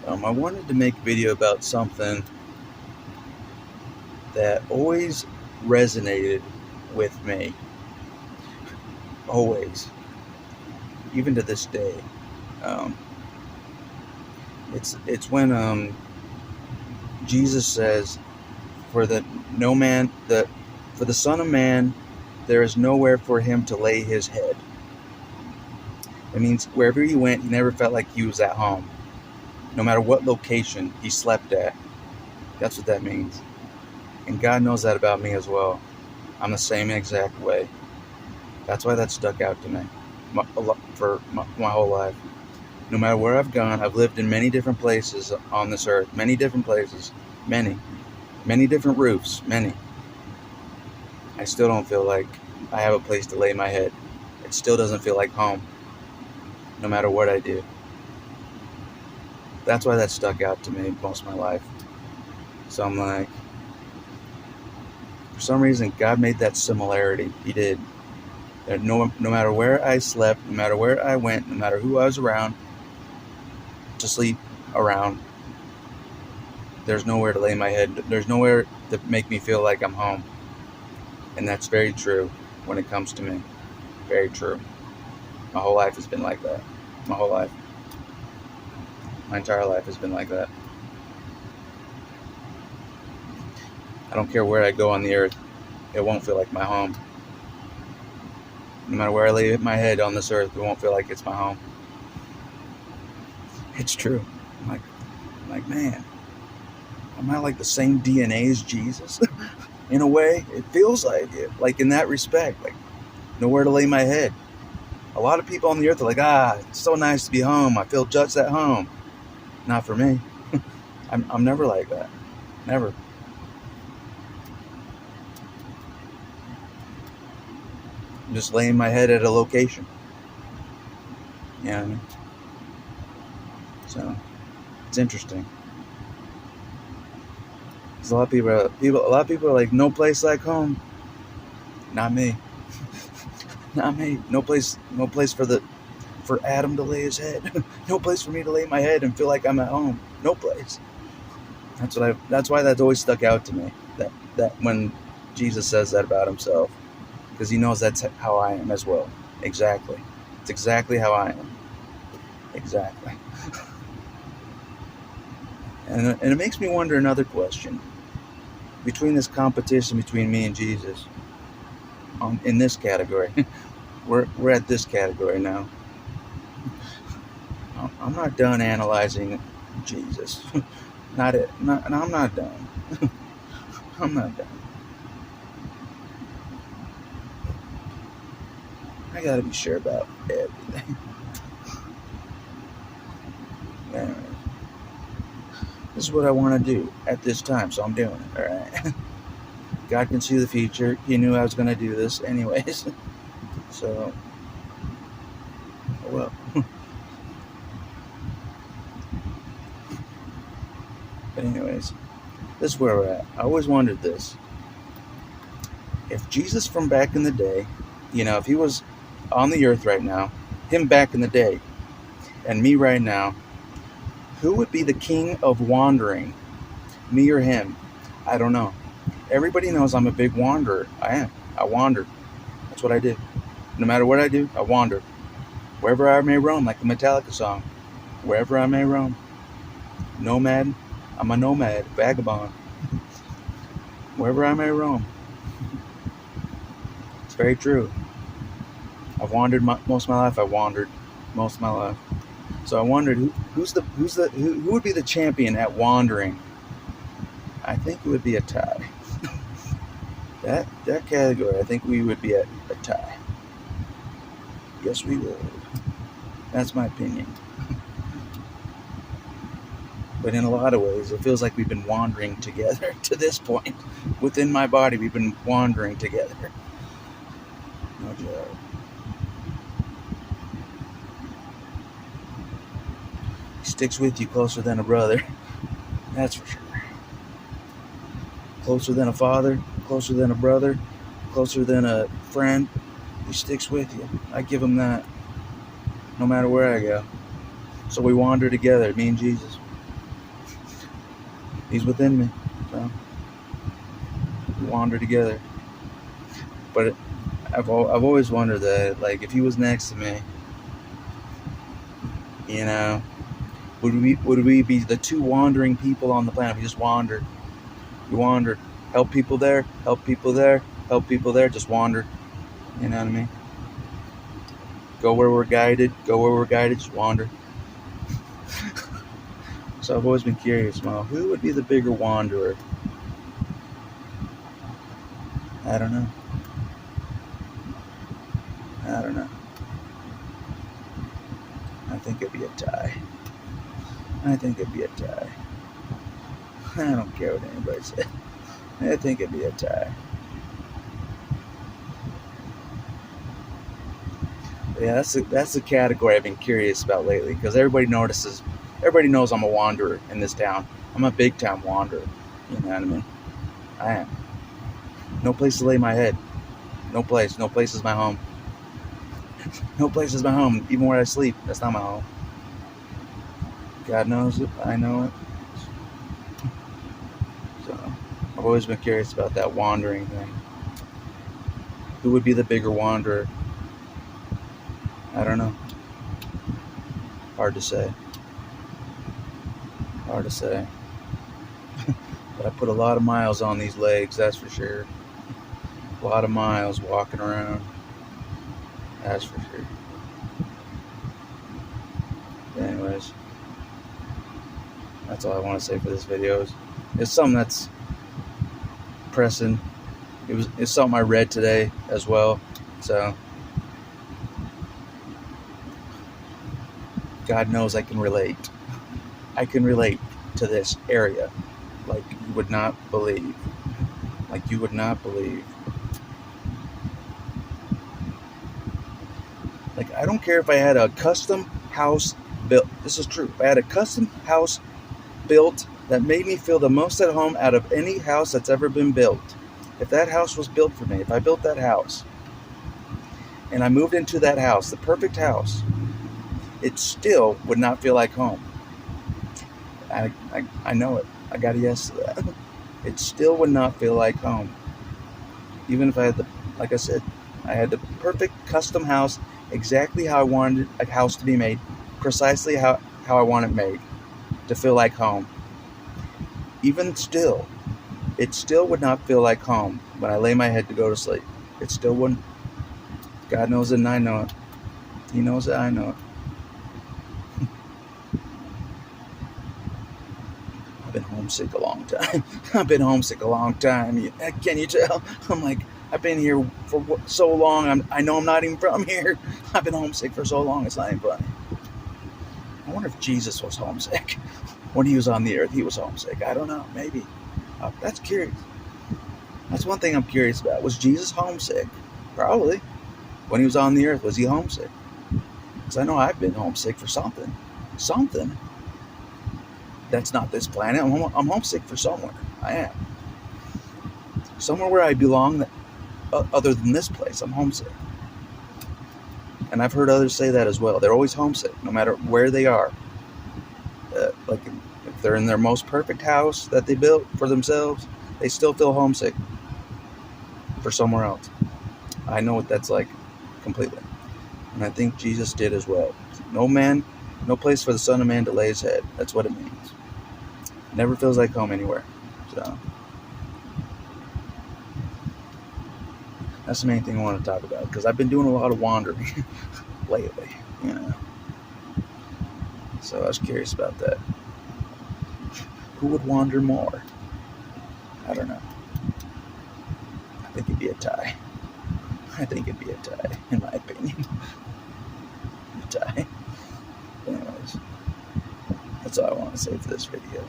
I wanted to make a video about something that always resonated with me. Always. Even to this day. Um, it's when Jesus says, For the no man the for the Son of Man there is nowhere for him to lay his head. It means wherever he went, he never felt like he was at home. No matter what location he slept at. That's what that means. And God knows that about me as well. I'm the same exact way. That's why that stuck out to me for my whole life. No matter where I've gone, I've lived in many different places on this earth. Many different places. Many different roofs. Many. I still don't feel like I have a place to lay my head. It still doesn't feel like home. No matter what I do. That's why that stuck out to me most of my life. So I'm like, for some reason, God made that similarity. He did. That no matter where I slept, no matter where I went, no matter who I was around, to sleep around, there's nowhere to lay my head. There's nowhere to make me feel like I'm home. And that's very true when it comes to me. Very true. My whole life has been like that. My whole life. My entire life has been like that. I don't care where I go on the earth, it won't feel like my home. No matter where I lay my head on this earth, it won't feel like it's my home. It's true. I'm like, man, am I like the same DNA as Jesus? In a way, it feels like it. Like in that respect, like nowhere to lay my head. A lot of people on the earth are like, it's so nice to be home. I feel just at home. Not for me. I'm never like that. Never. I'm just laying my head at a location. You know what I mean? So it's interesting. Because a lot of people are like, no place like home. Not me. Not me. No place for Adam to lay his head. No place for me to lay my head and feel like I'm at home. No place. That's why that's always stuck out to me. That when Jesus says that about himself, because he knows that's how I am as well. Exactly. It's exactly how I am. Exactly. And it makes me wonder another question. Between this competition between me and Jesus, in this category, we're at this category now. I'm not done analyzing Jesus. I'm not done. I'm not done. I gotta be sure about everything. Anyway, this is what I want to do at this time, so I'm doing it. All right. God can see the future. He knew I was going to do this anyways. So, well. But anyways, this is where we're at. I always wondered this. If Jesus from back in the day, if he was on the earth right now, him back in the day, and me right now, who would be the king of wandering? Me or him? I don't know. Everybody knows I'm a big wanderer. I am. I wander. That's what I do. No matter what I do, I wander. Wherever I may roam, like the Metallica song. Wherever I may roam. Nomad. I'm a nomad. Vagabond. Wherever I may roam. It's very true. I've wandered most of my life. I wandered most of my life. So I wondered who would be the champion at wandering. I think it would be a tie. that category, I think we would be at a tie. Yes, we would. That's my opinion. But in a lot of ways, it feels like we've been wandering together to this point. Within my body, we've been wandering together. No joke. He sticks with you closer than a brother. That's for sure. Closer than a father, closer than a brother, closer than a friend. He sticks with you. I give him that. No matter where I go. So we wander together, me and Jesus. He's within me. So we wander together. But I've always wondered that, like, if he was next to me, you know, would we be the two wandering people on the planet? We just wandered. We wandered. Help people there. Help people there. Help people there. Just wandered. You know what I mean? Go where we're guided. Go where we're guided. Just wander. So I've always been curious, well, who would be the bigger wanderer? I don't know. I don't know. I think it'd be a tie. I think it'd be a tie. I don't care what anybody says. I think it'd be a tie. But yeah, that's the category I've been curious about lately, because everybody knows I'm a wanderer in this town. I'm a big town wanderer. You know what I mean? I am. No place to lay my head. No place. No place is my home. No place is my home. Even where I sleep, that's not my home. God knows it. I know it. So I've always been curious about that wandering thing. Who would be the bigger wanderer? I don't know. Hard to say. Hard to say. But I put a lot of miles on these legs, that's for sure. A lot of miles walking around. That's for sure. Anyways, that's all I want to say for this video. It's something that's pressing. It's something I read today as well. So God knows I can relate. I can relate to this area like you would not believe. Like you would not believe. Like, I don't care if I had a custom house built. This is true. If I had a custom house built that made me feel the most at home out of any house that's ever been built. If that house was built for me, if I built that house and I moved into that house, the perfect house, it still would not feel like home. I know it. I got a yes to that. It still would not feel like home. Even if I had like I said, I had the perfect custom house, exactly how I wanted a house to be made, precisely how I want it made, to feel like home. Even still, it still would not feel like home when I lay my head to go to sleep. It still wouldn't. God knows it and I know it. He knows it, I know it. I've been homesick a long time. I've been homesick a long time. Can you tell? I'm like, I've been here for so long. I know I'm not even from here. I've been homesick for so long. It's not even funny. I wonder if Jesus was homesick. When he was on the earth, he was homesick. I don't know. Maybe. That's curious. That's one thing I'm curious about. Was Jesus homesick? Probably. When he was on the earth, was he homesick? Because I know I've been homesick for something. Something. That's not this planet. I'm homesick for somewhere. I am. Somewhere where I belong, other than this place. I'm homesick. And I've heard others say that as well. They're always homesick, no matter where they are. Like if they're in their most perfect house that they built for themselves, they still feel homesick for somewhere else. I know what that's like completely. And I think Jesus did as well. No place for the Son of Man to lay his head. That's what it means. Never feels like home anywhere. So that's the main thing I want to talk about, because I've been doing a lot of wandering lately, you know. So I was curious about that. Who would wander more? I don't know. I think it'd be a tie. I think it'd be a tie, in my opinion. A tie. Anyways, that's all I want to say for this video.